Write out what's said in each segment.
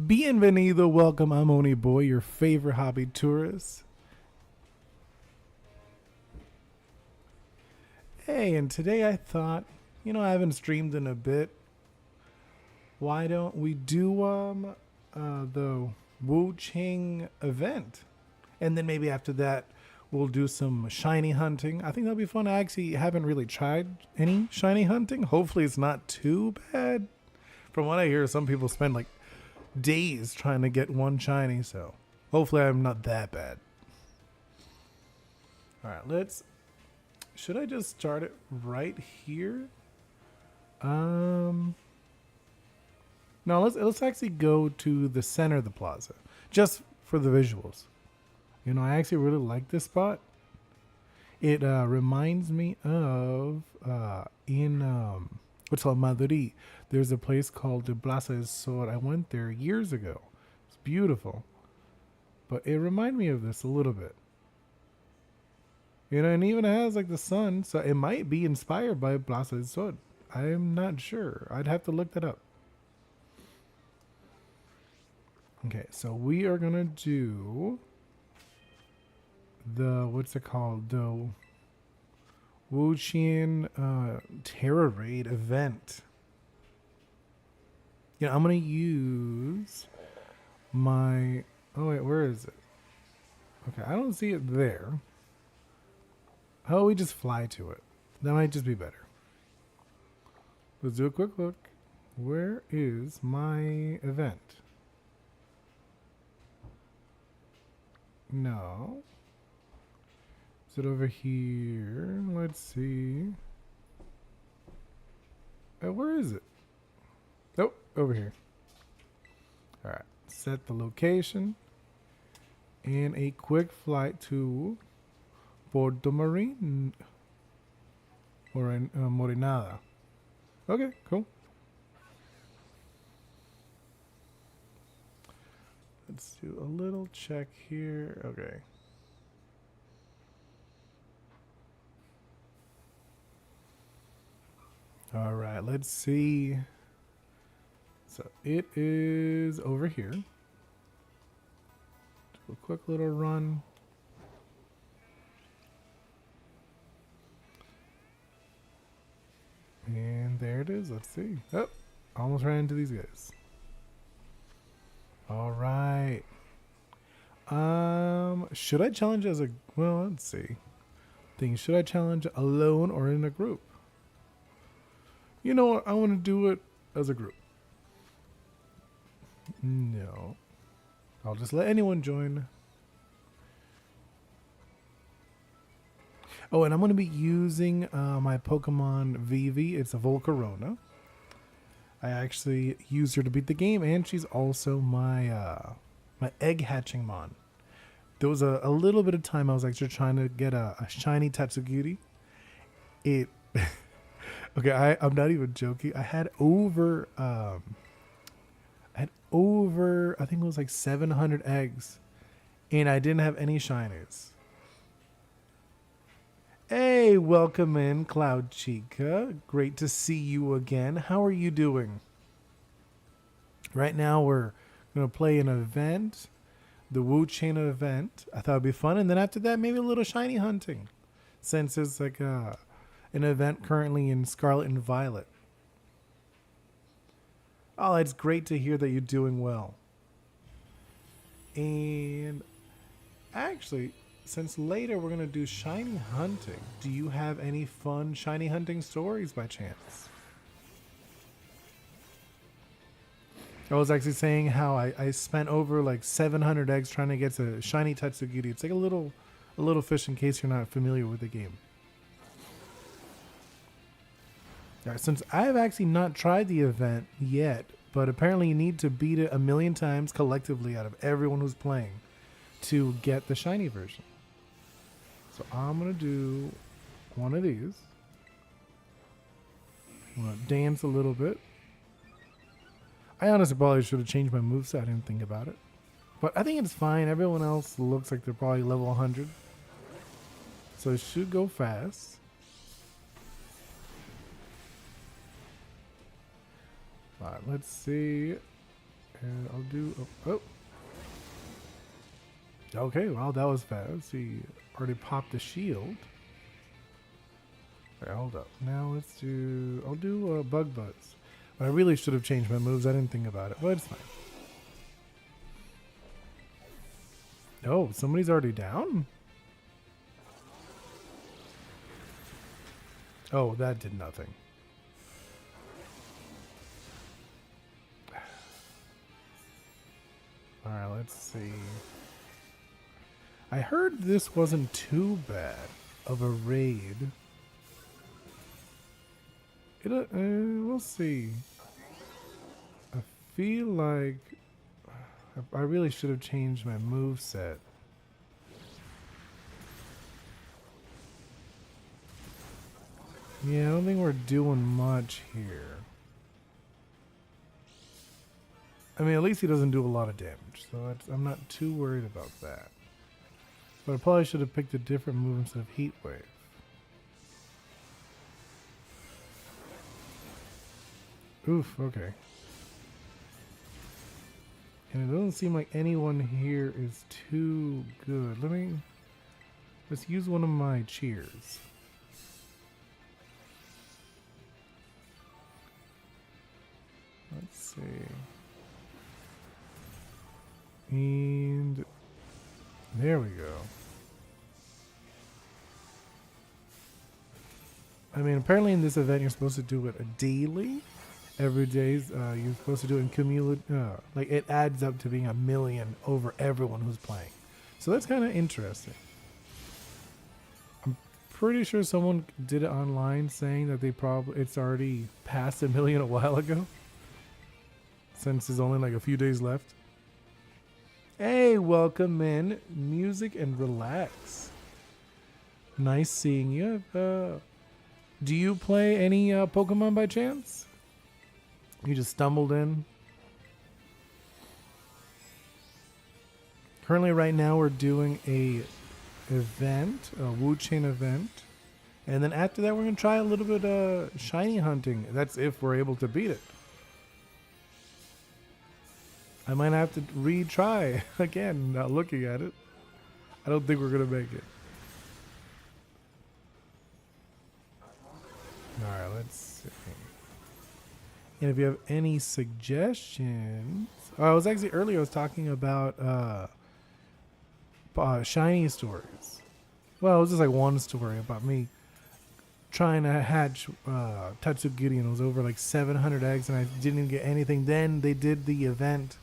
Bienvenido, welcome. I'm Oni Boy, your favorite hobby tourist. Hey, and today I thought, I haven't streamed in a bit. Why don't we do the Wo-Chien event? And then maybe after that, we'll do some shiny hunting. I think that'll be fun. I actually haven't really tried any shiny hunting. Hopefully, it's not too bad. From what I hear, some people spend like days trying to get one shiny, so hopefully I'm not that bad. All right, should I just start it right here? No, let's actually go to the center of the plaza just for the visuals. I actually really like this spot. It reminds me of in what's called Madrid. There's a place called the Plaza del Sol. I went there years ago. It's beautiful, but it reminded me of this a little bit. And even has like the sun, so it might be inspired by Plaza del Sol. I'm not sure. I'd have to look that up. Okay, so we are gonna do the what's it called? The Wo-Chien Terror Raid event. I'm gonna use my. Oh wait, where is it? Okay, I don't see it there. How about we just fly to it? That might just be better. Let's do a quick look. Where is my event? No. Is it over here? Let's see. Where is it? Oh, over here. All right. Set the location. And a quick flight to Puerto Marine. Or in Morinada. Okay, cool. Let's do a little check here. Okay. All right, let's see. So it is over here. Do a quick little run. And there it is. Let's see. Oh, almost ran into these guys. All right. Should I challenge as a, well, let's see. Should I challenge alone or in a group? You know what? I want to do it as a group. No. I'll just let anyone join. Oh, and I'm going to be using my Pokemon Vivi. It's a Volcarona. I actually used her to beat the game, and she's also my my egg hatching mon. There was a little bit of time I was actually trying to get a shiny Tatsugiri. It... Okay, I'm not even joking. I had over, I think it was like 700 eggs, and I didn't have any shinies. Hey, welcome in, Cloud Chica. Great to see you again. How are you doing? Right now, we're going to play an event, the Wo-Chien event. I thought it'd be fun, and then after that, maybe a little shiny hunting, since it's like an event currently in Scarlet and Violet. Oh, it's great to hear that you're doing well. And actually, since later we're going to do shiny hunting, do you have any fun shiny hunting stories by chance? I was actually saying how I spent over like 700 eggs trying to get to shiny Tatsugiri. It's like a little fish in case you're not familiar with the game. All right, since I've actually not tried the event yet, but apparently you need to beat it 1,000,000 times collectively out of everyone who's playing to get the shiny version. So I'm going to do one of these. I'm going to dance a little bit. I honestly probably should have changed my moveset. I didn't think about it. But I think it's fine. Everyone else looks like they're probably level 100. So it should go fast. Alright, let's see. And I'll do. Oh. Okay, well, that was fast. He already popped the shield. Alright, hold up. Now let's do. I'll do Bug Buzz. But I really should have changed my moves. I didn't think about it, but it's fine. Oh, somebody's already down? Oh, that did nothing. Alright, let's see. I heard this wasn't too bad of a raid. We'll see. I feel like I really should have changed my move set. Yeah, I don't think we're doing much here. I mean, at least he doesn't do a lot of damage, so I'm not too worried about that. But I probably should have picked a different move instead of Heat Wave. Oof, okay. And it doesn't seem like anyone here is too good. Let's use one of my cheers. Let's see. And there we go. I mean, apparently in this event you're supposed to do it daily. Every day you're supposed to do it in cumulative. Like it adds up to being 1 million over everyone who's playing. So that's kind of interesting. I'm pretty sure someone did it online saying that it's already past 1 million a while ago. Since there's only like a few days left. Hey, welcome in. Music and relax. Nice seeing you. Do you play any Pokemon by chance? You just stumbled in? Currently right now we're doing a Wo-Chien event. And then after that we're going to try a little bit of shiny hunting. That's if we're able to beat it. I might have to retry again, not looking at it. I don't think we're going to make it. Alright, let's see. And if you have any suggestions... Oh, I was actually earlier I was talking about shiny stories. Well, it was just like one story about me trying to hatch Tatsugiri, and it was over like 700 eggs and I didn't even get anything. Then they did the event.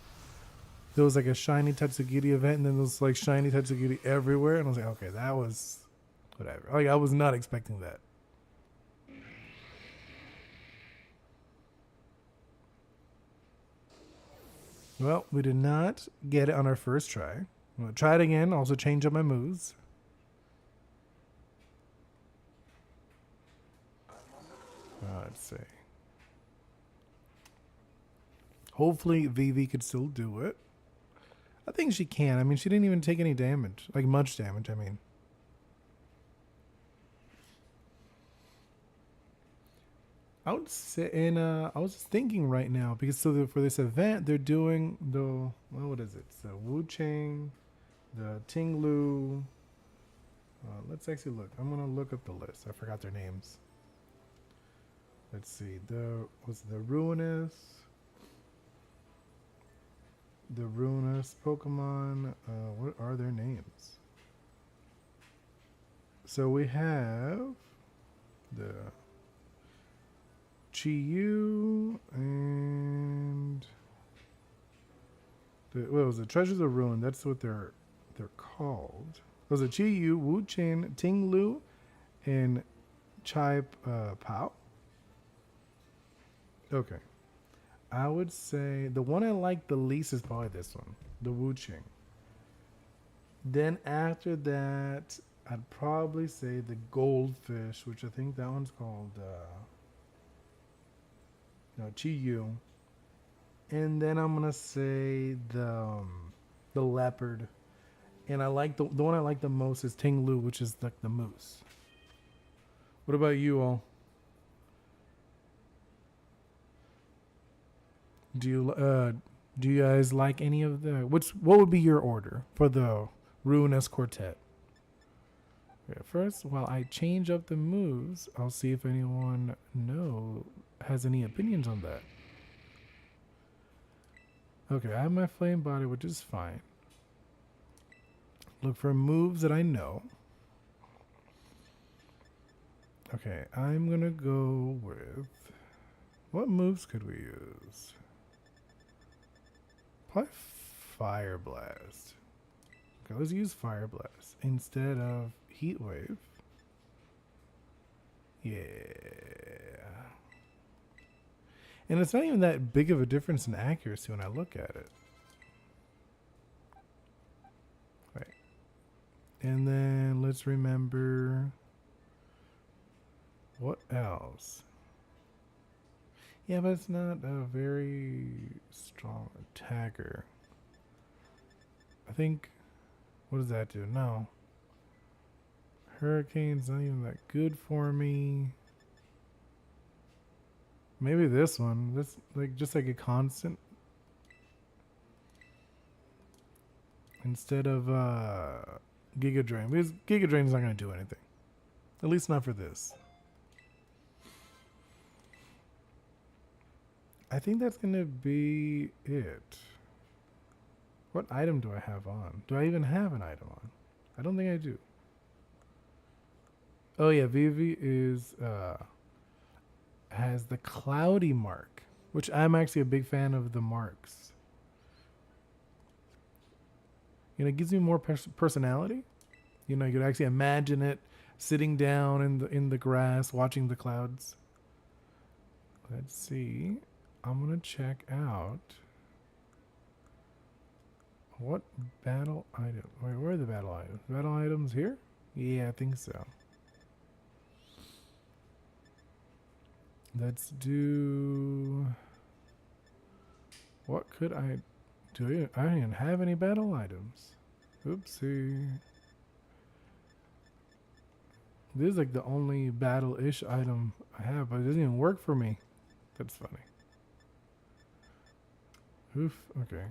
There was like a shiny Tatsugiri event, and then there was like shiny Tatsugiri everywhere, and I was like, okay, that was whatever. Like I was not expecting that. Well, we did not get it on our first try. I'm going to try it again, also change up my moves. Let's see. Hopefully Vivi could still do it. I think she can. I mean, she didn't even take any damage. Like much damage, I mean. I would say, and I was just thinking right now, because for this event, they're doing what is it? So Wo-Chien, the Ting-Lu. Let's actually look. I'm going to look up the list. I forgot their names. Let's see. Was the Ruinous Pokemon. What are their names? So we have the Chi-Yu and what was it? Treasures of Ruin. That's what they're called. Was it Chi-Yu, Wo-Chien, Ting-Lu, and Pao? Okay. I would say the one I like the least is probably this one, the Wo-Chien. Then after that, I'd probably say the Goldfish, which I think that one's called Chi-Yu. And then I'm gonna say the Leopard. And I like the one I like the most is Ting-Lu, which is like the moose. What about you all? Do Do you guys like any of the? What would be your order for the Ruinous Quartet? Okay, first, while I change up the moves, I'll see if anyone has any opinions on that. Okay, I have my flame body, which is fine. Look for moves that I know. Okay, I'm gonna go with, what moves could we use? Probably Fire Blast. Okay, let's use Fire Blast instead of Heat Wave. Yeah. And it's not even that big of a difference in accuracy when I look at it. Right. And then let's remember, what else? Yeah, but it's not a very strong attacker. I think, what does that do? No. Hurricane's not even that good for me. Maybe this one. This just like a constant. Instead of Giga Drain. Because Giga Drain's not gonna do anything. At least not for this. I think that's gonna be it. What item do I have on? Do I even have an item on? I don't think I do. Oh yeah, Vivi has the cloudy mark, which I'm actually a big fan of the marks. You know, it gives me more personality. You know, you could actually imagine it sitting down in the grass, watching the clouds. Let's see. I'm gonna check out what battle item. Wait, where are the battle items? Battle items here? Yeah, I think so. Let's do. What could I do? I don't even have any battle items. Oopsie. This is like the only battle-ish item I have, but it doesn't even work for me. That's funny. Oof. Okay.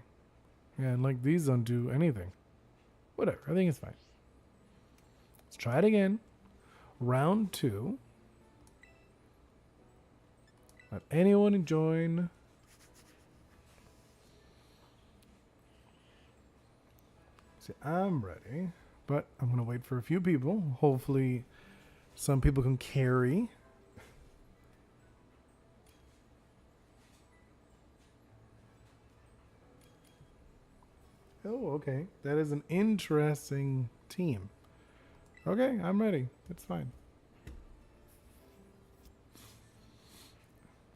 Yeah, and like these don't do anything. Whatever. I think it's fine. Let's try it again. Round 2. Let anyone join. See, I'm ready, but I'm gonna wait for a few people. Hopefully, some people can carry. Oh, okay. That is an interesting team. Okay, I'm ready. That's fine.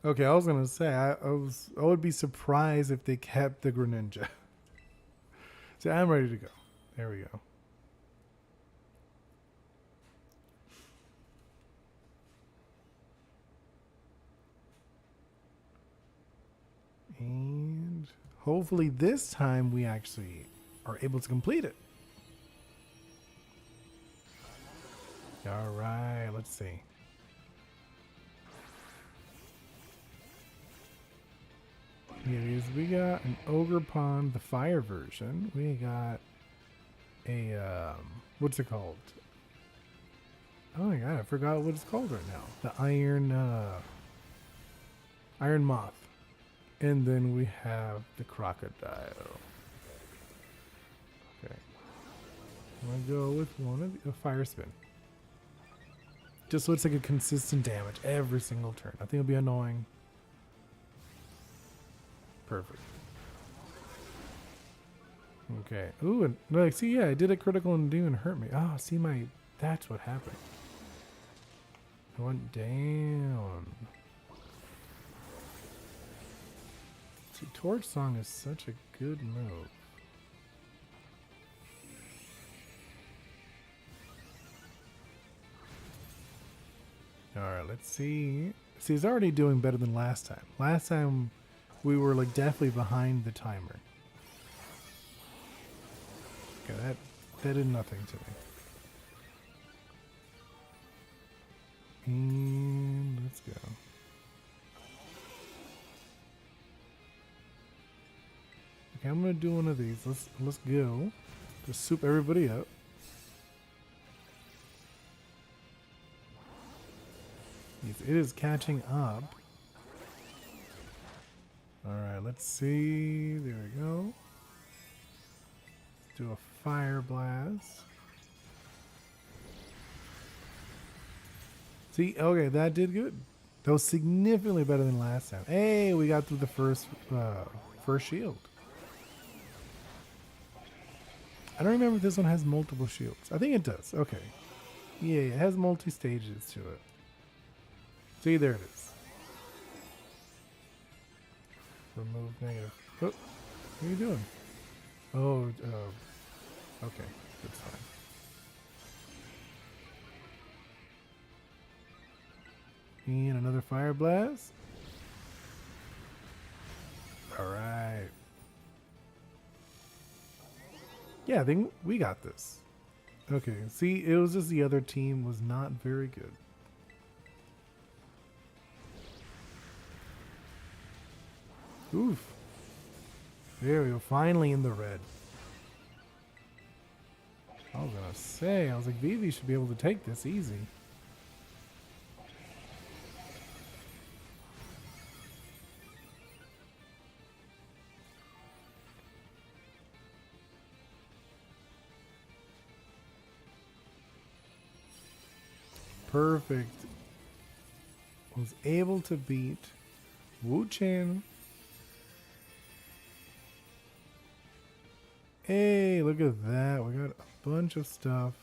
Okay, I was gonna say I would be surprised if they kept the Greninja. So I'm ready to go. There we go. And hopefully this time we actually are able to complete it. All right, let's see. Here is, we got an Ogre Pond, the fire version. We got a, what's it called? Oh my god, I forgot what it's called right now. The Iron Moth. And then we have the Crocodile. Okay. I'm gonna go with one of the Fire Spin. Just so it's like a consistent damage every single turn. I think it'll be annoying. Perfect. Okay. Ooh, and like, see, yeah, I did a critical and didn't even hurt me. Oh, see, that's what happened. I went down. See, Torch Song is such a good move. Alright, let's see. See, it's already doing better than last time. Last time, we were like definitely behind the timer. Okay, that did nothing to me. And let's go. Okay, I'm gonna do one of these. Let's go. Just soup everybody up. Yes, it is catching up. Alright, let's see. There we go. Let's do a fire blast. See, okay, that did good. That was significantly better than last time. Hey, we got through the first shield. I don't remember if this one has multiple shields. I think it does. Okay. Yeah, it has multi-stages to it. See, there it is. Remove negative. Oh, what are you doing? Oh, okay. That's fine. And another fire blast. Alright. Yeah, I think we got this. Okay, see, it was just the other team was not very good. Oof. There we go, finally in the red. I was gonna say, I was like, Vivi should be able to take this easy. Perfect. Was able to beat Wo-Chien. Hey, look at that. We got a bunch of stuff.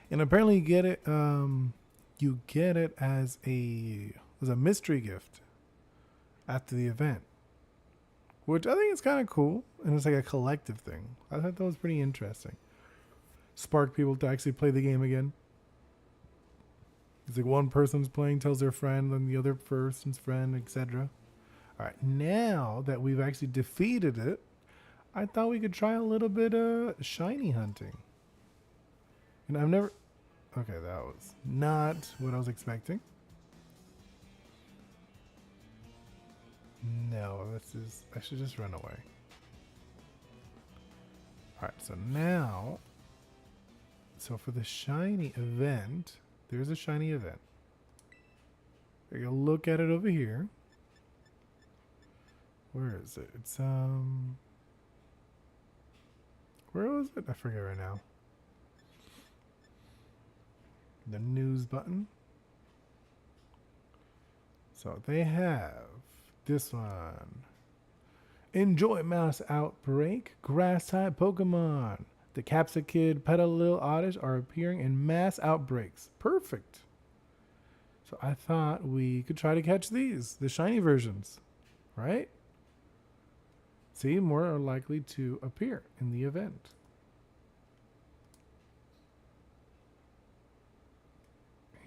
And apparently you get it as a mystery gift after the event. Which I think is kind of cool. And it's like a collective thing. I thought that was pretty interesting. Spark people to actually play the game again. It's like one person's playing, tells their friend, then the other person's friend, etc. Alright, now that we've actually defeated it, I thought we could try a little bit of shiny hunting. And I've never... Okay, that was not what I was expecting. No, I should just run away. Alright, so now... So for the shiny event, there's a shiny event. You're gonna look at it over here. Where is it? It's where was it? I forget right now. The news button. So they have this one. Enjoy mass outbreak. Grass type Pokemon. The Capsicid, Petalil, Oddish are appearing in mass outbreaks. Perfect. So I thought we could try to catch these, the shiny versions, right? See, more are likely to appear in the event.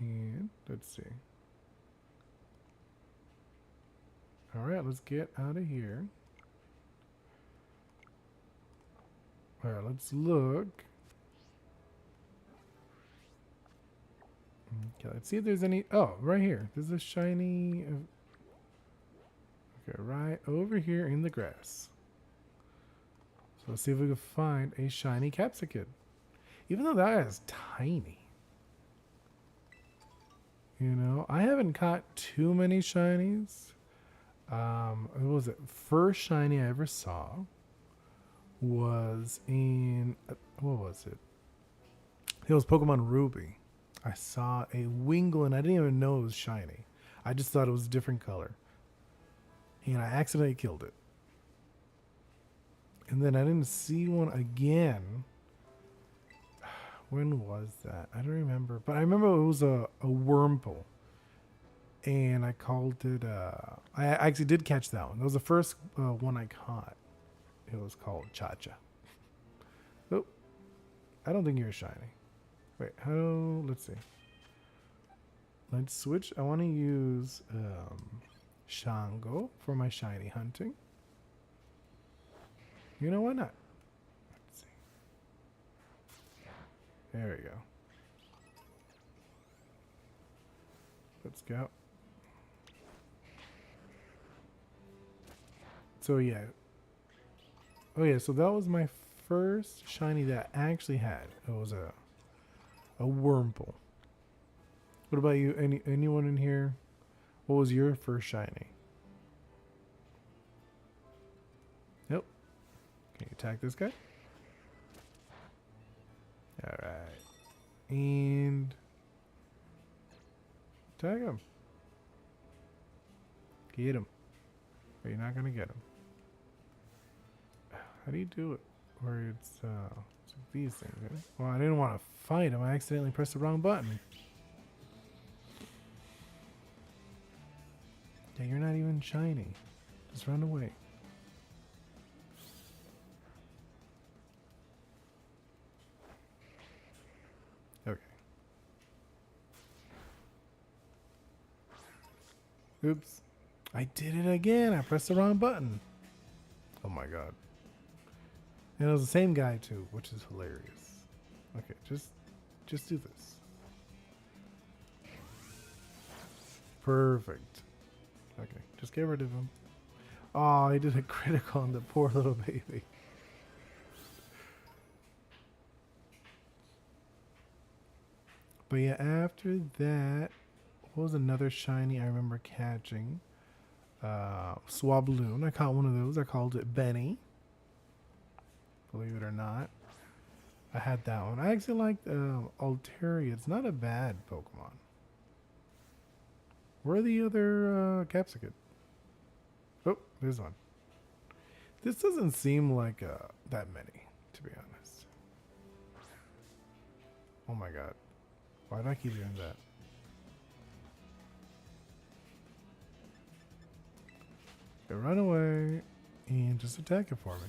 And let's see. All right, let's get out of here. All right, let's look. Okay, let's see if there's any. Oh, right here. There's a shiny. Okay, right over here in the grass. So let's see if we can find a shiny Capsicid. Even though that is tiny. You know, I haven't caught too many shinies. What was it? First shiny I ever saw was in, what was it? It was Pokemon Ruby. I saw a Wingull and I didn't even know it was shiny. I just thought it was a different color. And I accidentally killed it. And then I didn't see one again. When was that? I don't remember. But I remember it was a Wurmple. And I called it, I actually did catch that one. That was the first one I caught. It was called Cha-Cha. Oh, I don't think you're shiny. Wait, how? Let's see. Let's switch. I want to use Shango for my shiny hunting. You know, why not? Let's see. There we go. Let's go. So yeah. Oh yeah, so that was my first shiny that I actually had. It was a Wurmple. What about you? Anyone in here? What was your first shiny? Nope. Can you attack this guy? Alright. And tag him. Get him. But you're not gonna get him. How do you do it? Where it's like these things, right? Well, I didn't want to fight him. I accidentally pressed the wrong button. Yeah, you're not even shiny. Just run away. Okay. Oops. I did it again. I pressed the wrong button. Oh my god. And it was the same guy too, which is hilarious. Okay, just do this. Perfect. Okay, just get rid of him. Oh, he did a critical on the poor little baby. But yeah, after that, what was another shiny I remember catching? Swabloon. I caught one of those. I called it Benny. Believe it or not. I had that one. I actually liked Altaria. It's not a bad Pokemon. Where are the other Capsicum? Oh, there's one. This doesn't seem like that many, to be honest. Oh my god. Why do I keep doing that? Okay, run away and just attack it for me.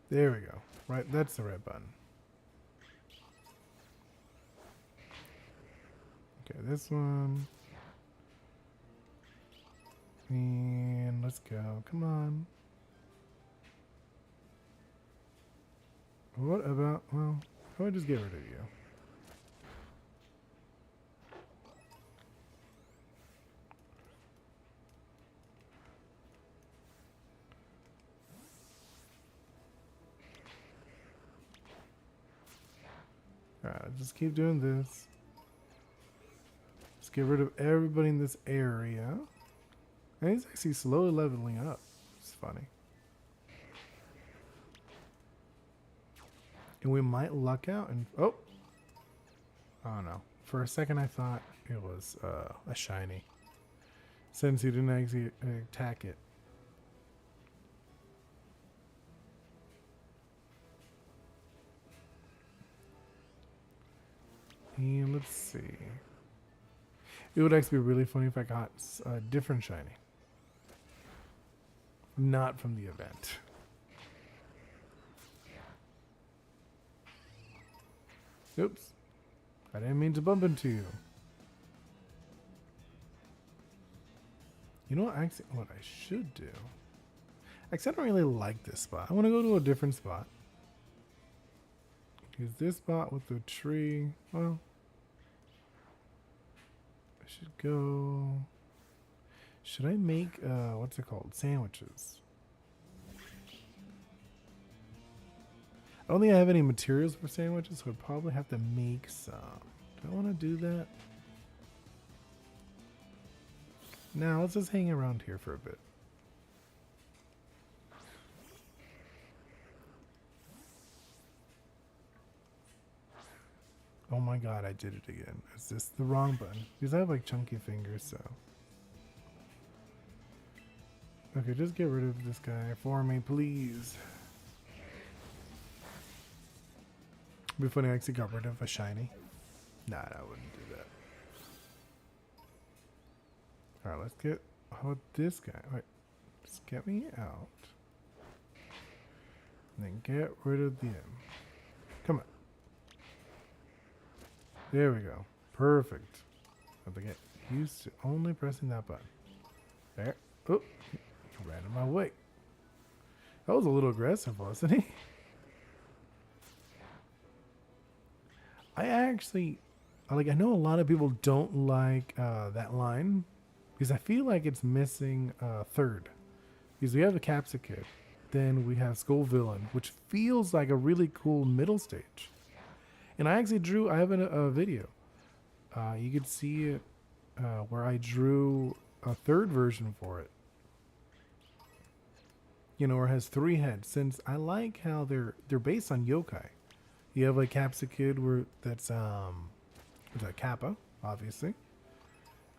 There we go. Right, that's the red button. Okay, this one. And let's go. Come on. What about, well, how about I just get rid of you? Alright, just keep doing this. Let's get rid of everybody in this area. And he's actually slowly leveling up. It's funny. And we might luck out and oh no. For a second I thought it was a shiny. Since he didn't actually attack it. And let's see. It would actually be really funny if I got a different shiny. Not from the event. Oops. I didn't mean to bump into you. You know what, actually, what I should do? Actually, I don't really like this spot. I want to go to a different spot. Use this spot with the tree. Well, I should go. Should I make, what's it called? Sandwiches. I don't think I have any materials for sandwiches, so I'd probably have to make some. Do I want to do that? Now, let's just hang around here for a bit. Oh my god, I did it again. Is this the wrong button? Because I have like chunky fingers, so. Okay, just get rid of this guy for me, please. It'd be funny, I actually got rid of a shiny. Nah, I wouldn't do that. Alright, let's get. How about this guy? Wait, just get me out. And then get rid of them. Come on. There we go. Perfect. I have to get used to only pressing that button. There. Oh, he ran in my way. That was a little aggressive, wasn't he? I actually, like, I know a lot of people don't like that line because I feel like it's missing third. Because we have the Capsicid, then we have Skull Villain, which feels like a really cool middle stage. And I actually drew, I have a video. You could see it where I drew a third version for it. You know, where it has 3 heads. Since I like how they're based on yokai. You have like Capsicid where that's a Kappa, obviously.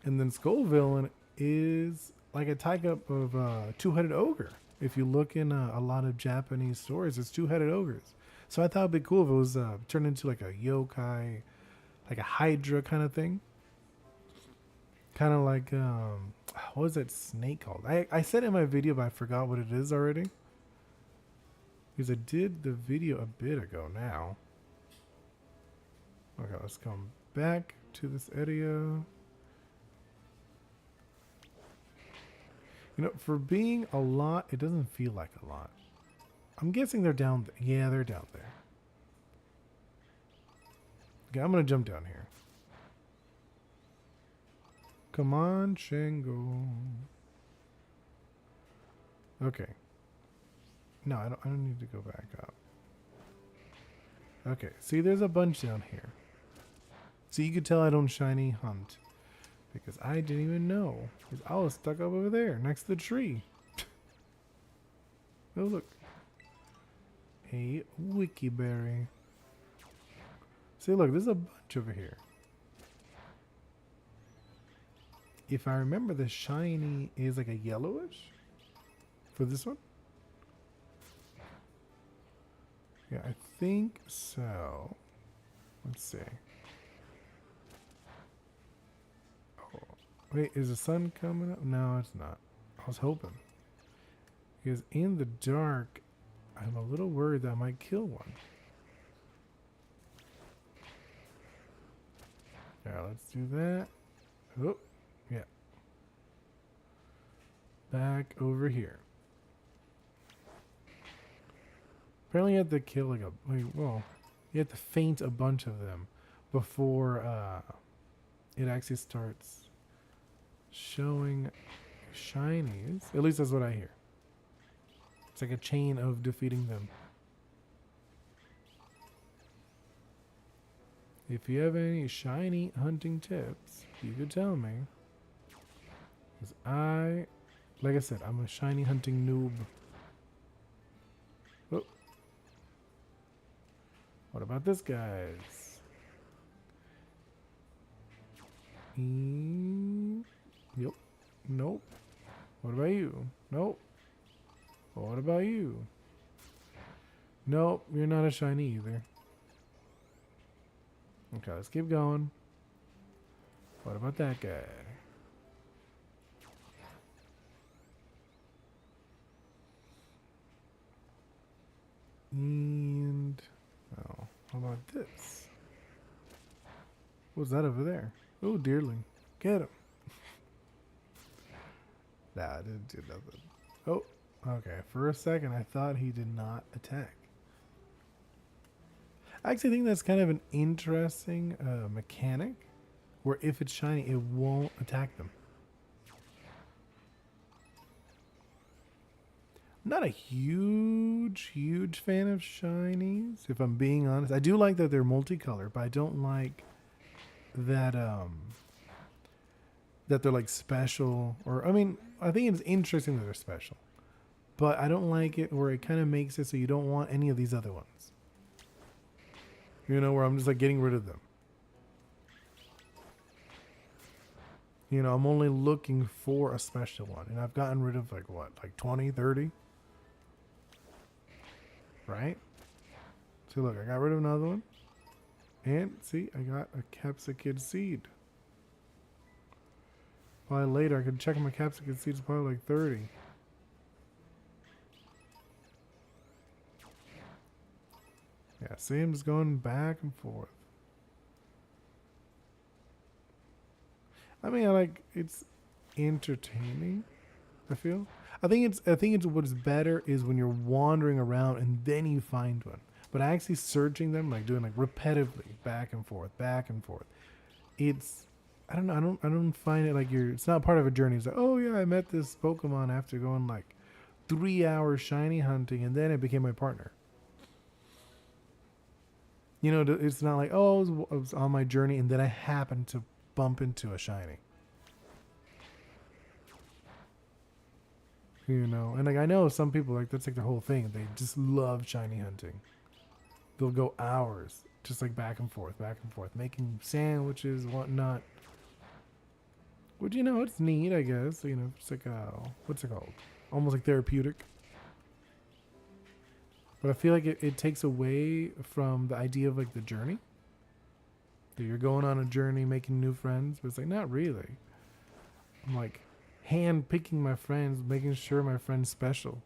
And then Skull Villain is like a type of two-headed ogre. If you look in a lot of Japanese stories, it's two-headed ogres. So I thought it'd be cool if it was turned into like a yokai, like a Hydra kind of thing. Kind of like, what was that snake called? I said it in my video, but I forgot what it is already. Because I did the video a bit ago now. Okay, let's come back to this area. You know, for being a lot, it doesn't feel like a lot. I'm guessing they're down there. Yeah, they're down there. Okay, I'm going to jump down here. Come on, Shingo. Okay. No, I don't need to go back up. Okay, see, there's a bunch down here. So you could tell I don't shiny hunt. Because I didn't even know. Because I was stuck up over there, next to the tree. Oh, look. A wiki berry. See, look, there's a bunch over here. If I remember, the shiny is like a yellowish for this one. Yeah, I think so. Let's see. Oh, wait, is the sun coming up? No, it's not. I was hoping. Because in the dark, I'm a little worried that I might kill one. Yeah, let's do that. Oh, yeah. Back over here. Apparently you have to kill like well, you have to faint a bunch of them before it actually starts showing shinies. At least that's what I hear. It's like a chain of defeating them. If you have any shiny hunting tips, you could tell me. Because like I said, I'm a shiny hunting noob. Oh. What about this, guys? Yep. Nope. What about you? Nope. What about you? Nope, you're not a shiny either. Okay, let's keep going. What about that guy? And oh, how about this? What's that over there? Oh, deerling. Get him. Nah, I didn't do nothing. Oh, okay. For a second, I thought he did not attack. I actually think that's kind of an interesting mechanic where if it's shiny, it won't attack them. I'm not a huge fan of shinies, if I'm being honest. I do like that they're multicolored, but I don't like that that they're like special. Or I mean, I think it's interesting that they're special, but I don't like it where it kind of makes it so you don't want any of these other ones. You know, where I'm just like getting rid of them. You know, I'm only looking for a special one. And I've gotten rid of like what? Like 20, 30? Right? See, look, I got rid of another one. And see, I got a Capsicid seed. Probably later, I could check my Capsicid seeds, probably like 30. Yeah, see, I'm just going back and forth. I mean, it's entertaining, I feel. I think it's what's better is when you're wandering around and then you find one. But actually searching them, like doing like repetitively, back and forth, back and forth. It's I don't know. I don't find it like it's not part of a journey. It's like, oh yeah, I met this Pokemon after going like 3 hours shiny hunting, and then it became my partner. You know, it's not like, oh, I was on my journey and then I happened to bump into a shiny. You know, and like I know some people like that's like the whole thing. They just love shiny hunting. They'll go hours just like back and forth, making sandwiches, whatnot. Which, you know, it's neat, I guess. You know, it's like what's it called? Almost like therapeutic. But I feel like it takes away from the idea of like the journey. That you're going on a journey, making new friends, but it's like not really. I'm like hand picking my friends, making sure my friend's special.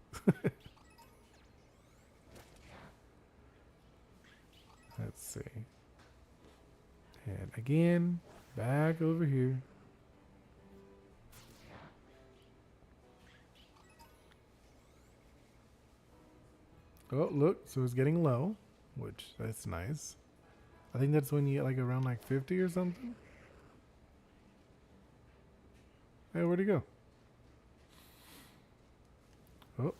Let's see. And again, back over here. Oh, look, so it's getting low, which that's nice. I think that's when you get like around like 50 or something. Hey, where'd he go? Oh.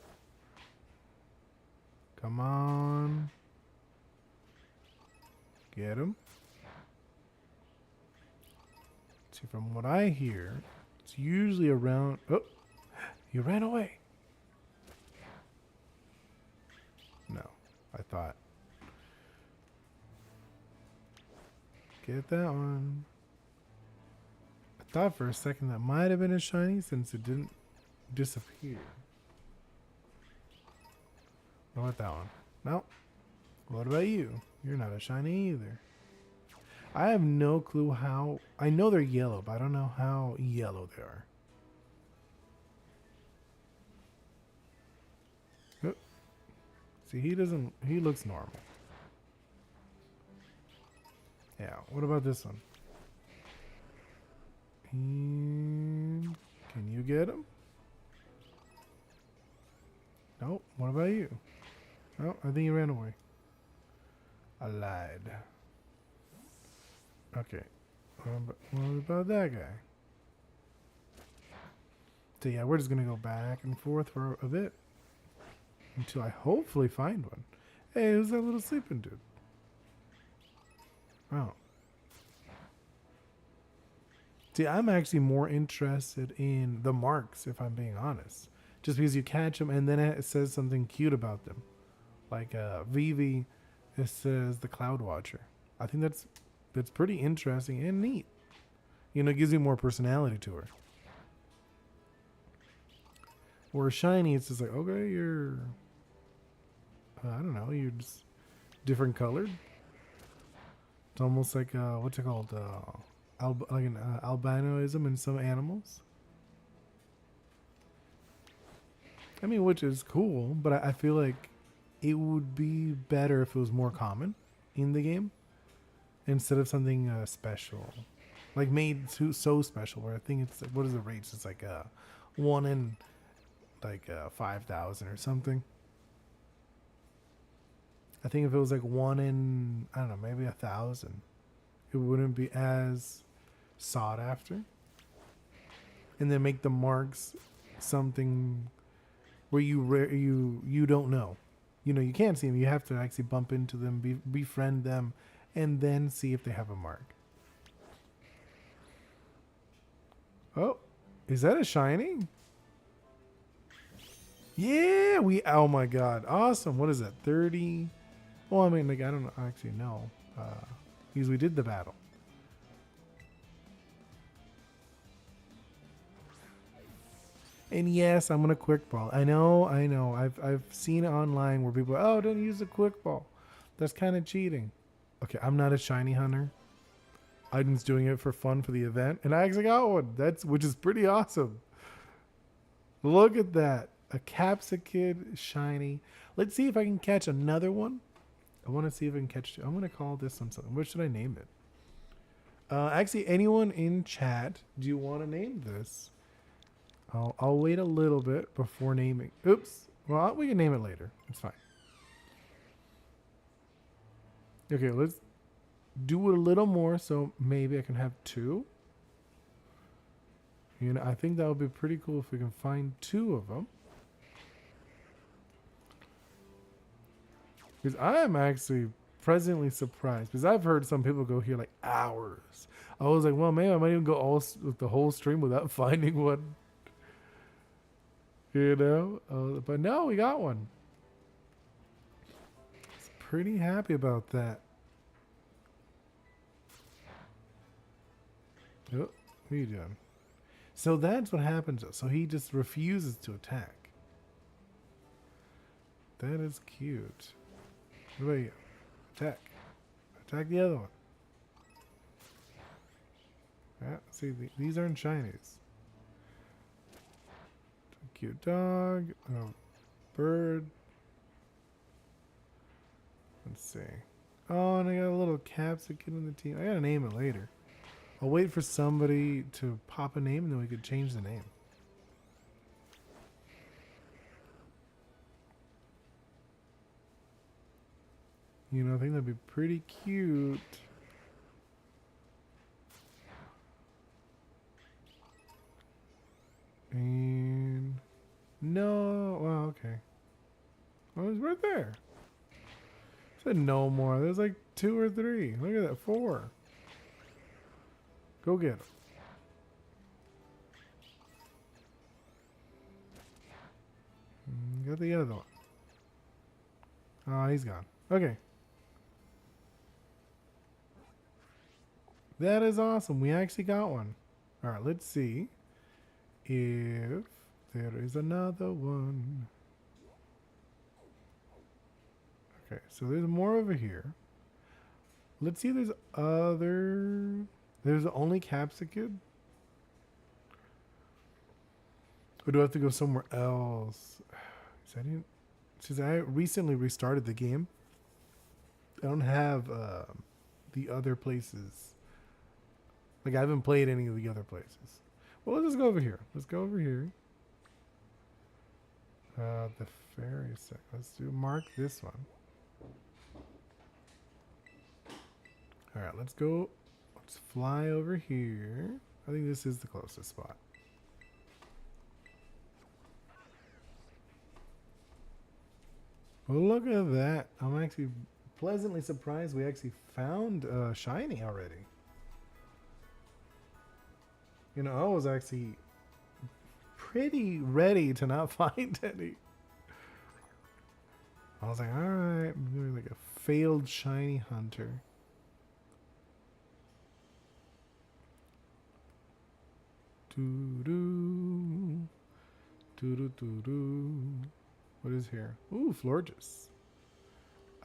Come on. Get him. See, from what I hear, it's usually around... Oh, you ran away. No, I thought. Get that one. I thought for a second that might have been a shiny since it didn't disappear. What about that one? No. What about you? You're not a shiny either. I have no clue how... I know they're yellow, but I don't know how yellow they are. Oh. See, he doesn't... He looks normal. Yeah, what about this one? Can you get him? Nope. What about you? Oh, I think he ran away. I lied. Okay. What about that guy? So yeah, we're just going to go back and forth for a bit. Until I hopefully find one. Hey, who's that little sleeping dude? Oh. See, I'm actually more interested in the marks, if I'm being honest. Just because you catch them and then it says something cute about them. Like Vivi, it says the Cloud Watcher. I think that's pretty interesting and neat. You know, it gives you more personality to her. Where shiny, it's just like, okay, you're... I don't know, you're just different colored. It's almost like, what's it called? Like an albinoism in some animals. I mean, which is cool, but I feel like it would be better if it was more common in the game instead of something special, like made so special. Where I think it's what is the rates? It's like 1 in like 5,000 or something. I think if it was like 1 in, I don't know, maybe 1,000, it wouldn't be as sought after. And then make the marks something where you don't know. You know, you can't see them. You have to actually bump into them, befriend them, and then see if they have a mark. Oh, is that a shiny? Yeah, oh my god, awesome. What is that, 30? Well, I mean, like, I don't know, actually know. Because we did the battle. And yes, I'm gonna quick ball. I know. I've seen it online where people, oh, don't use the quick ball. That's kind of cheating. Okay, I'm not a shiny hunter. I'm just doing it for fun for the event, and I actually got one. Which is pretty awesome. Look at that, a Capsicid shiny. Let's see if I can catch another one. I want to see if I can catch two. I'm gonna call this one something. What should I name it? Actually, anyone in chat, do you want to name this? I'll wait a little bit before naming. Oops. Well, we can name it later. It's fine. Okay, let's do a little more so maybe I can have 2. You know, I think that would be pretty cool if we can find 2 of them. Because I am actually presently surprised. Because I've heard some people go here like hours. I was like, well, maybe I might even go the whole stream without finding one. You know? But no, we got one. Pretty happy about that. Oh, what are you doing? So that's what happens. So he just refuses to attack. That is cute. What about you? Attack. Attack the other one. Yeah, see, these aren't shinies. Cute dog. Oh, bird. Let's see. Oh, and I got a little capsicum in the team. I gotta name it later. I'll wait for somebody to pop a name and then we could change the name. You know, I think that'd be pretty cute. And no, well, okay. Oh, it's right there. I said no more. There's like 2 or 3. Look at that, 4. Go get him. Got the other one. Oh, he's gone. Okay. That is awesome. We actually got one. All right, let's see if there is another one. Okay, so there's more over here. Let's see if there's other... There's only capsicum? Or do I have to go somewhere else? Since I recently restarted the game, I don't have the other places. Like, I haven't played any of the other places. Well, let's just go over here. Let's go over here. The fairy sec. Let's mark this one. All right, let's go. Let's fly over here. I think this is the closest spot. Well, look at that. I'm actually pleasantly surprised we actually found a shiny already. You know, I was actually pretty ready to not find any. I was like, all right, I'm doing like a failed shiny hunter. Doo-doo. Doo-doo-doo-doo. What is here? Ooh, Florges.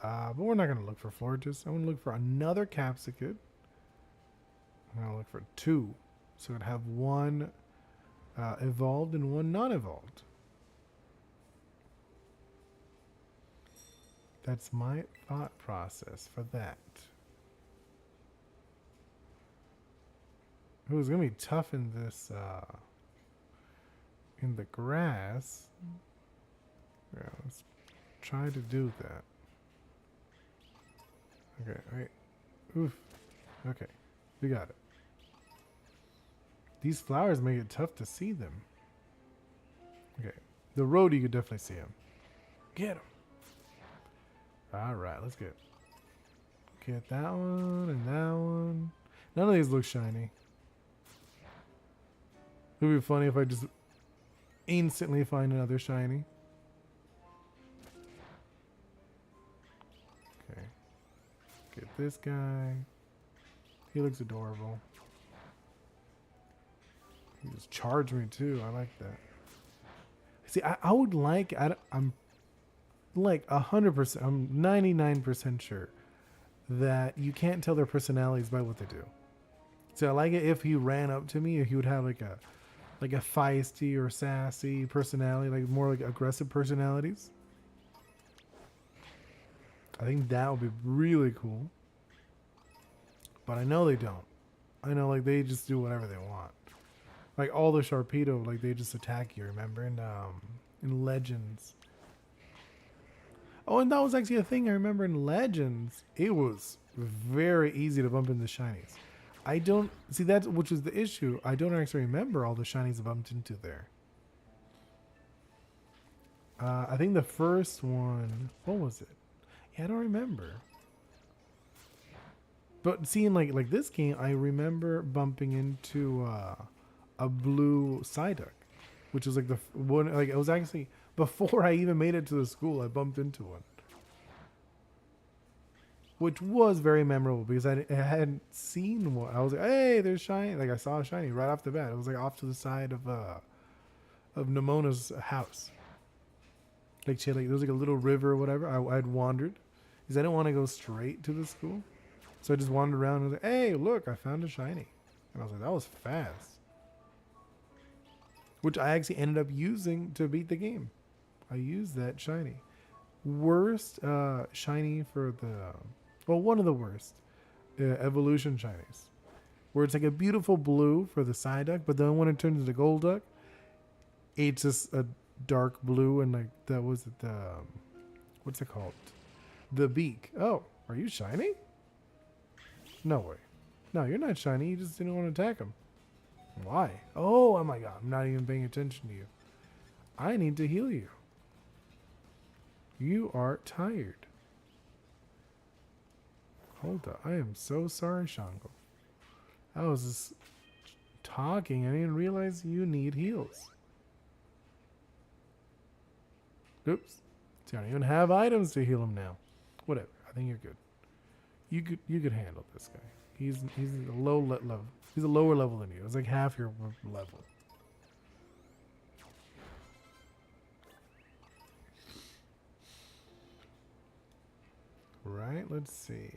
But we're not going to look for Florges. I'm going to look for another capsicum. I'm going to look for 2. So I'd have one evolved and one non-evolved. That's my thought process for that. It was going to be tough in this, in the grass. Yeah, let's try to do that. Okay, wait. Oof. Okay, we got it. These flowers make it tough to see them. Okay, the road you could definitely see him. Get him. All right, let's get that one and that one. None of these look shiny. It would be funny if I just instantly find another shiny. Okay. Get this guy. He looks adorable. He just charged me too. I like that. See, I would like, I'm like 100%, I'm 99% sure that you can't tell their personalities by what they do. So I like it if he ran up to me, if he would have like a feisty or sassy personality, like more like aggressive personalities. I think that would be really cool. But I know they don't. I know like they just do whatever they want. Like all the Sharpedo, like they just attack you, remember? In Legends. Oh, and that was actually a thing I remember in Legends. It was very easy to bump into shinies. I don't see that, which is the issue. I don't actually remember all the shinies I bumped into there. I think the first one, what was it? Yeah, I don't remember. But seeing like this game, I remember bumping into a blue Psyduck, which was like the one. Like it was actually before I even made it to the school. I bumped into one, which was very memorable because I hadn't seen one. I was like, "Hey, there's shiny!" Like I saw a shiny right off the bat. It was like off to the side of Nemona's house. Like she had like there was like a little river or whatever. I'd wandered because I didn't want to go straight to the school. So I just wandered around and was like, hey, look, I found a shiny. And I was like, that was fast. Which I actually ended up using to beat the game. I used that shiny. Worst shiny for the... Well, one of the worst. Evolution shinies. Where it's like a beautiful blue for the Psyduck, but then when it turns into Golduck, it's just a dark blue and like that was the... what's it called? The beak. Oh, are you shiny? No way. No, you're not shiny. You just didn't want to attack him. Why? Oh my god. I'm not even paying attention to you. I need to heal you. You are tired. Hold up. I am so sorry, Shango. I was just talking. I didn't realize you need heals. Oops. So I don't even have items to heal him now. Whatever. I think you're good. You could handle this guy. He's a low level. He's a lower level than you. It's like half your level. Right. Let's see.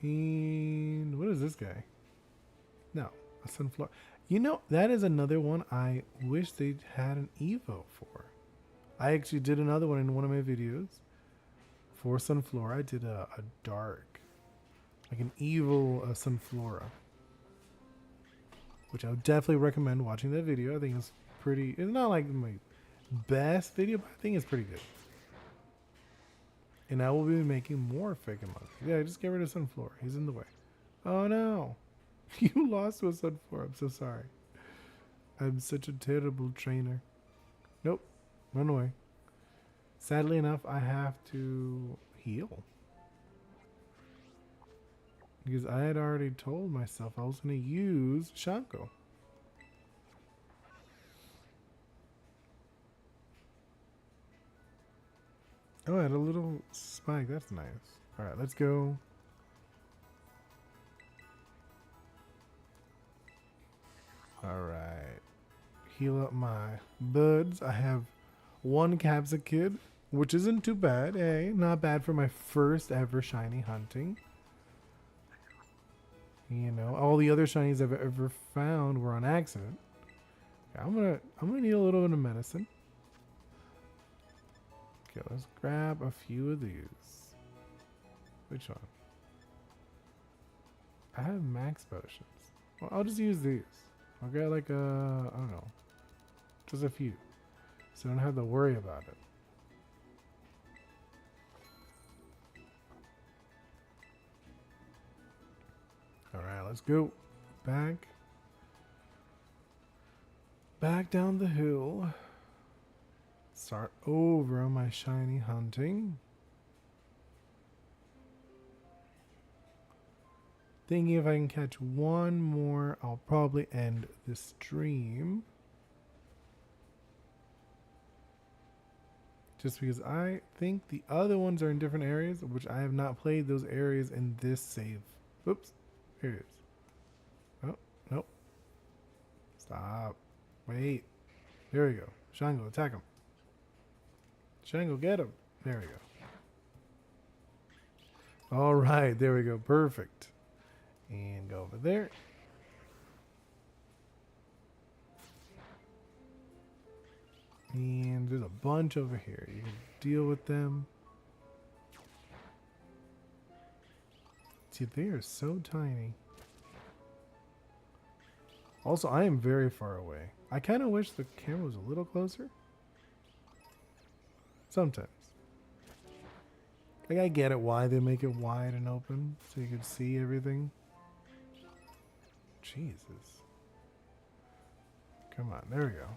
And what is this guy? No, a sunflower. You know that is another one I wish they had an Evo for. I actually did another one in one of my videos. For Sunflora, I did a dark, like an evil Sunflora, which I would definitely recommend watching that video. I think it's pretty, it's not like my best video, but I think it's pretty good. And I will be making more fake monkeys. Yeah, just get rid of Sunflora. He's in the way. Oh no, you lost to a Sunflora. I'm so sorry. I'm such a terrible trainer. Nope, run away. Sadly enough, I have to heal. Because I had already told myself I was going to use Shanko. Oh, I had a little spike. That's nice. Alright, let's go. Alright. Heal up my buds. I have one Capsicid, which isn't too bad, eh? Not bad for my first ever shiny hunting. You know, all the other shinies I've ever found were on accident. Okay, I'm gonna need a little bit of medicine. Okay, let's grab a few of these. Which one? I have max potions. Well, I'll just use these. I'll get like I don't know, just a few. So I don't have to worry about it. Alright, let's go. Back down the hill. Start over on my shiny hunting. Thinking if I can catch one more, I'll probably end the stream. Just because I think the other ones are in different areas, which I have not played those areas in this save. Oops. Here it is. Oh, nope. Stop. Wait. There we go. Shango, attack him. Shango, get him. There we go. All right. There we go. Perfect. And go over there. And there's a bunch over here. You can deal with them. See, they are so tiny. Also, I am very far away. I kind of wish the camera was a little closer. Sometimes. Like, I get it why they make it wide and open so you can see everything. Jesus. Come on, there we go.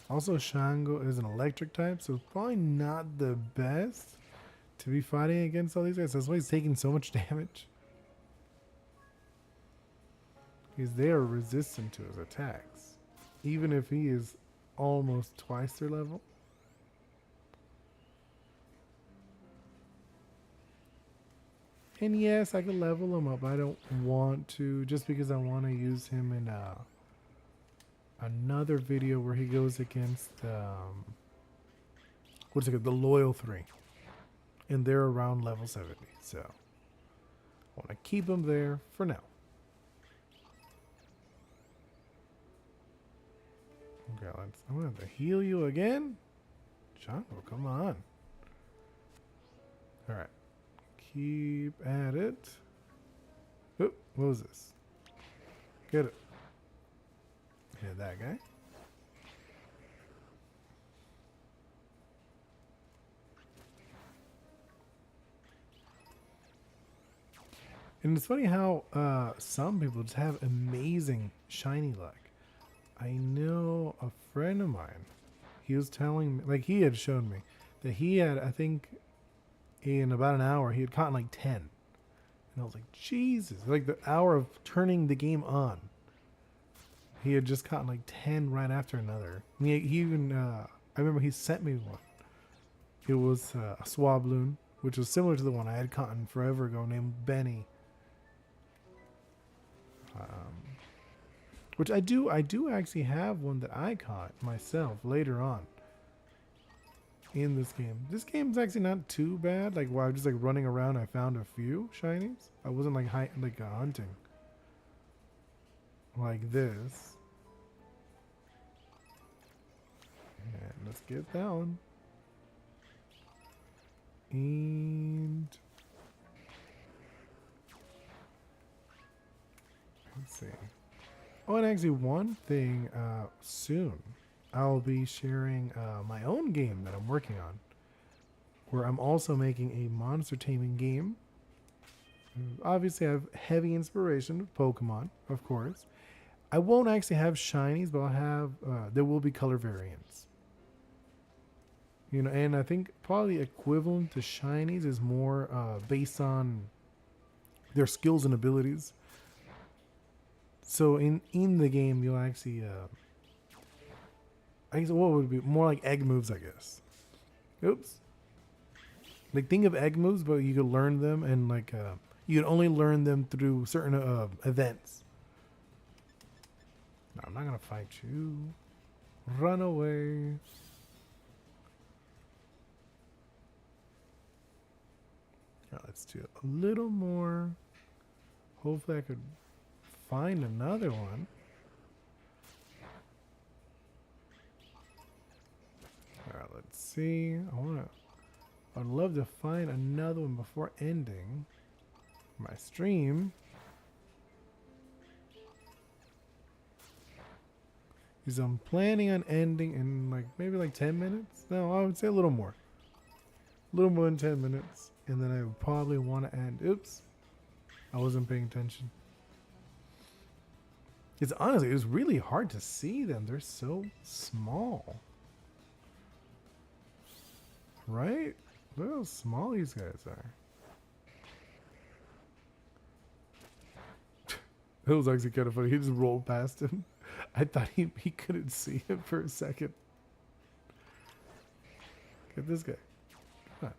Also, Shango is an electric type, so it's probably not the best to be fighting against all these guys. That's why he's taking so much damage. Because they are resistant to his attacks. Even if he is almost twice their level. And yes, I could level him up. I don't want to, just because I want to use him in another video where he goes against what's it called? The Loyal 3. And they're around level 70. So I want to keep him there for now. Okay, I'm gonna have to heal you again. Jungle, come on. Alright. Keep at it. Oop, what was this? Get it. Hit that guy. And it's funny how some people just have amazing shiny luck. I know a friend of mine, he was telling me, like he had shown me, that he had, I think, in about an hour, he had caught like 10. And I was like, Jesus, like the hour of turning the game on. He had just caught like 10 right after another. He even, I remember he sent me one. It was a Swabloon, which was similar to the one I had caught forever ago named Benny. Which I do actually have one that I caught myself later on in this game. This game's actually not too bad. Like while I was just like running around, I found a few shinies. I wasn't like hunting like this. And let's get that one. And let's see. Oh, and actually one thing, soon I'll be sharing my own game that I'm working on, where I'm also making a monster taming game. Obviously I have heavy inspiration of Pokemon, of course. I won't actually have shinies, but I'll have, there will be color variants. You know, and I think probably equivalent to shinies is more based on their skills and abilities. So in the game, you'll actually, I guess what would it be? More like egg moves, I guess. Oops. Like think of egg moves, but you could learn them and like, you can only learn them through certain events. No, I'm not going to fight you. Run away. Now let's do a little more. Hopefully I could find another one. Alright, let's see. I'd love to find another one before ending my stream. Because I'm planning on ending in like maybe like 10 minutes. No, I would say a little more. A little more than 10 minutes. And then I would probably want to end. Oops. I wasn't paying attention. It's honestly, it was really hard to see them. They're so small. Right? Look how small these guys are. It was actually kind of funny. He just rolled past him. I thought he couldn't see him for a second. Get this guy. Come on.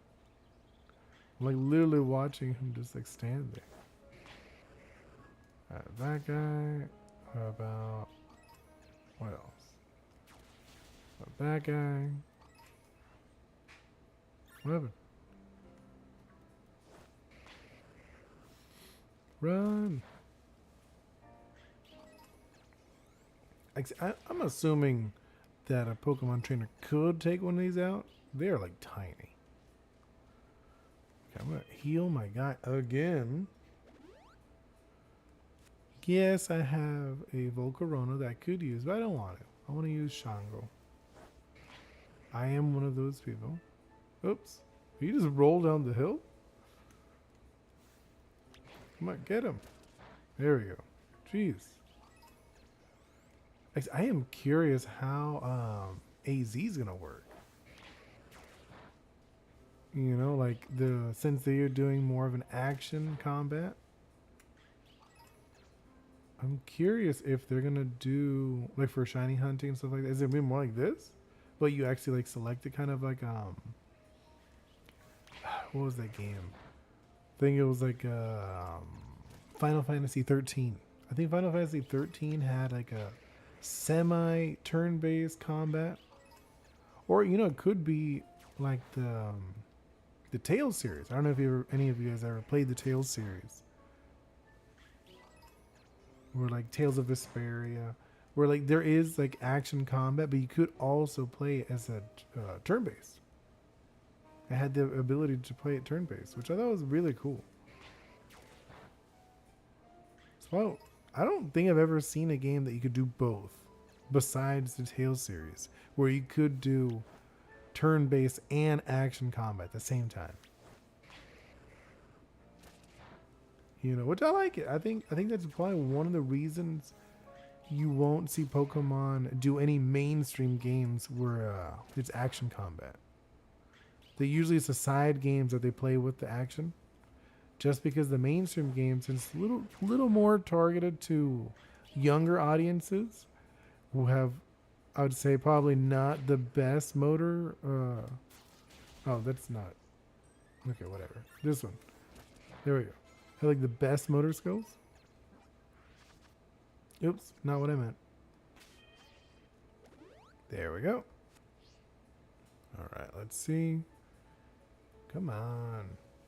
I'm like literally watching him just like stand there. Alright, that guy. How about what else? That guy. What happened? Run. I'm assuming that a Pokemon trainer could take one of these out. They're like tiny. Okay, I'm gonna heal my guy again. Yes, I have a Volcarona that I could use, but I don't want it. I want to use Shango. I am one of those people. Oops. He just rolled down the hill? Come on, get him. There we go. Jeez. I am curious how AZ is going to work. You know, like since they are doing more of an action combat. I'm curious if they're gonna do like for shiny hunting and stuff like that. Is it gonna be more like this? But you actually like select it kind of like what was that game? I think it was like Final Fantasy 13. I think Final Fantasy 13 had like a semi turn-based combat. Or you know, it could be like the Tales series. I don't know if any of you guys ever played the Tales series. Or like Tales of Vesperia, where like there is like action combat, but you could also play it as a turn-based. I had the ability to play it turn-based, which I thought was really cool. So I don't think I've ever seen a game that you could do both, besides the Tales series, where you could do turn-based and action combat at the same time. You know, which I like it. I think that's probably one of the reasons you won't see Pokemon do any mainstream games where it's action combat. They usually it's the side games that they play with the action, just because the mainstream games is little more targeted to younger audiences who have, I would say, probably not the best motor. Oh, that's not. Okay, whatever. This one. There we go. Have like the best motor skills. Oops, not what I meant. There we go. All right, let's see. Come on.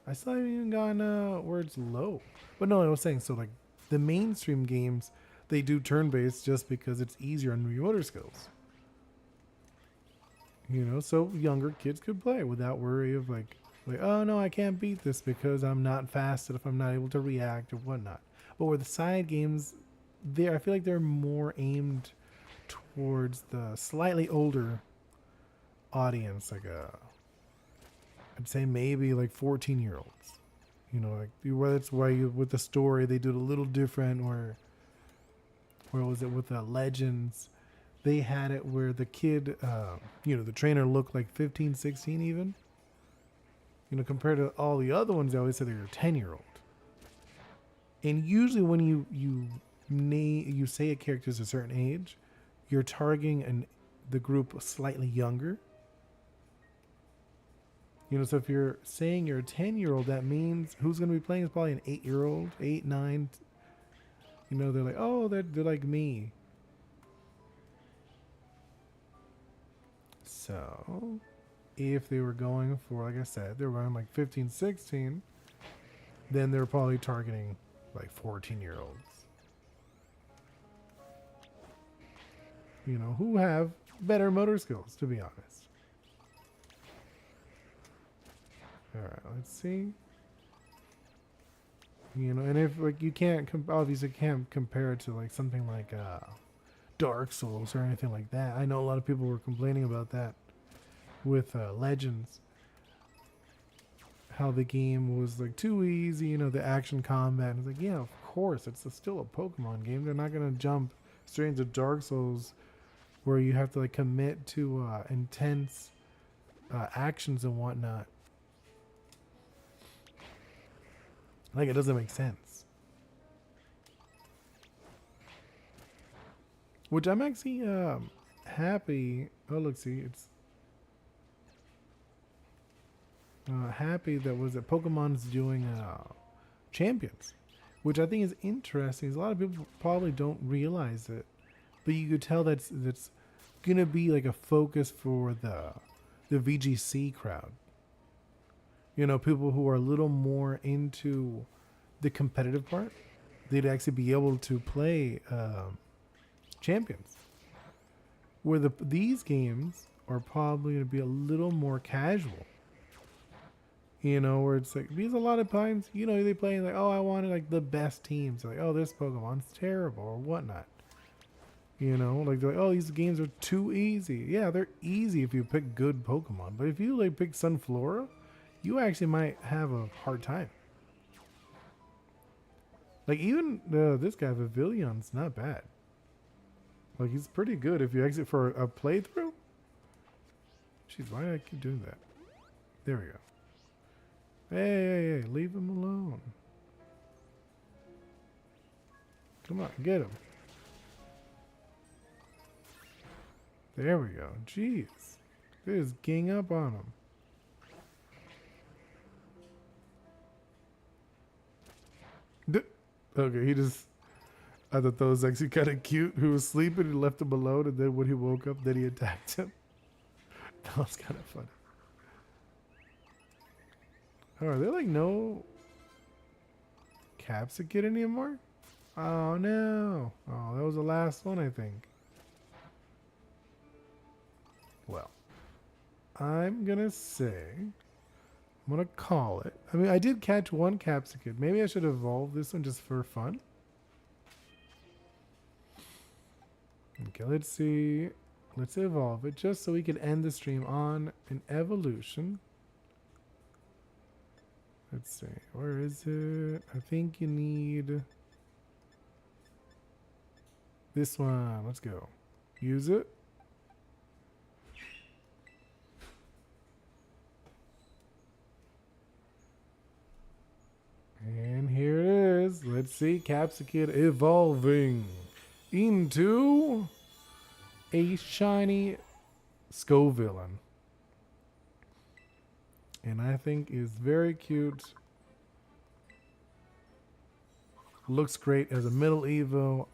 I still haven't even gotten where it's low. But no, I was saying, so like the mainstream games, they do turn-based just because it's easier on your motor skills. You know, so younger kids could play without worry of like, oh no, I can't beat this because I'm not fast enough, I'm not able to react or whatnot. But where the side games, I feel like they're more aimed towards the slightly older audience, like I'd say maybe like 14-year-olds. You know, like whether it's why with the story they do it a little different, or where was it with the Legends? They had it where the kid, you know, the trainer looked like 15, 16 even. You know, compared to all the other ones, they always say they're a 10-year-old. And usually when you say a character is a certain age, you're targeting the group slightly younger. You know, so if you're saying you're a 10-year-old, that means who's going to be playing is probably an 8-year-old, 8, 9. You know, they're like, oh, they're like me. So if they were going for, like I said, they were going like 15, 16, then they're probably targeting like 14-year-olds. You know, who have better motor skills, to be honest. All right, let's see. You know, and if like you can't, obviously can't compare it to like something like Dark Souls or anything like that. I know a lot of people were complaining about that with Legends, how the game was like too easy, you know, the action combat. And it's like, yeah, of course, it's still a Pokemon game. They're not gonna jump straight into Dark Souls where you have to like commit to intense actions and whatnot. Like, it doesn't make sense. Which I'm actually happy. Oh, look, see, it's happy that Pokemon's doing champions, which I think is interesting. A lot of people probably don't realize it, but you could tell that's gonna be like a focus for the VGC crowd. You know, people who are a little more into the competitive part, they'd actually be able to play champions. Where these games are probably going to be a little more casual. You know, where it's like, because a lot of times, you know, they play like, oh, I wanted like the best teams. Like, oh, this Pokemon's terrible or whatnot. You know, like they're like, oh, these games are too easy. Yeah, they're easy if you pick good Pokemon. But if you like pick Sunflora, you actually might have a hard time. Like even this guy, Pavillion's not bad. Like he's pretty good if you exit for a playthrough. Jeez, why do I keep doing that? There we go. Hey, leave him alone. Come on, get him. There we go. Jeez. Just gang up on him. Okay, he just... I thought that was actually kind of cute. Who was sleeping, he left him alone, and then when he woke up, then he attacked him. That was kind of funny. Oh, are there like no Capsicum anymore? Oh no. Oh, that was the last one, I think. Well, I'm gonna say, I'm gonna call it. I mean, I did catch one Capsicum. Maybe I should evolve this one just for fun. Okay, let's see. Let's evolve it just so we can end the stream on an evolution. Let's see. Where is it? I think you need this one. Let's go. Use it. And here it is. Let's see. Capsicum evolving into a shiny Scovillain. And I think is very cute. Looks great as a middle evo.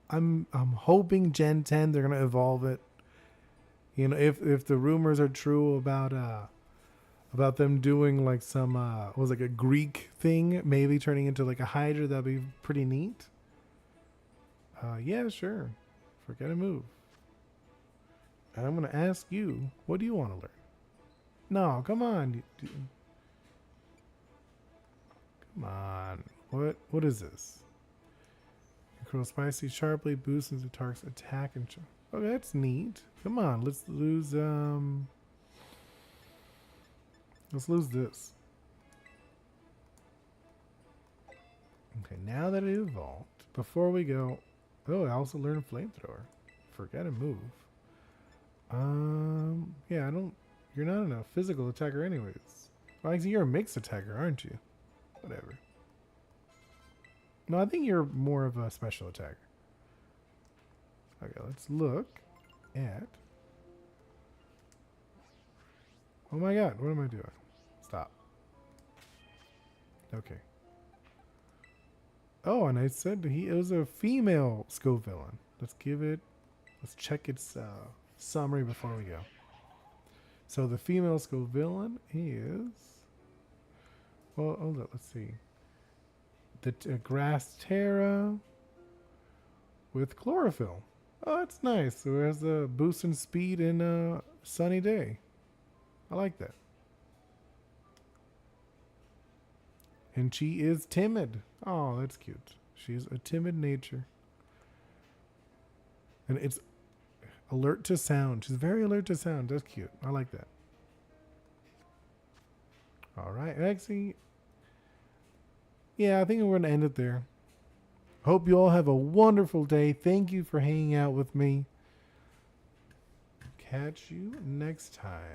I'm hoping Gen 10 they're gonna evolve it. You know, if the rumors are true about them doing like some what was like a Greek thing, maybe turning into like a Hydra, that'd be pretty neat. Yeah, sure. Forget a move. And I'm gonna ask you, what do you want to learn? No, come on. Come on. What is this? Control spicy sharply, boosts the target's attack and oh, that's neat. Come on, let's lose this. Okay, now that it evolved, before we go, oh, I also learned flamethrower. Forget a move. Yeah, you're not a physical attacker anyways. Well, actually, you're a mixed attacker, aren't you? Whatever. No, I think you're more of a special attacker. Okay, let's look at... Oh my god, what am I doing? Stop. Okay. Oh, and I said it was a female Scovillain. Let's check its summary before we go. So the female Scovillain is... Well, hold up, let's see. The grass Terra with chlorophyll. Oh, that's nice. So it has a boost in speed in a sunny day. I like that. And she is timid. Oh, that's cute. She's a timid nature. And it's alert to sound. She's very alert to sound. That's cute. I like that. All right. Actually, yeah, I think we're going to end it there. Hope you all have a wonderful day. Thank you for hanging out with me. Catch you next time.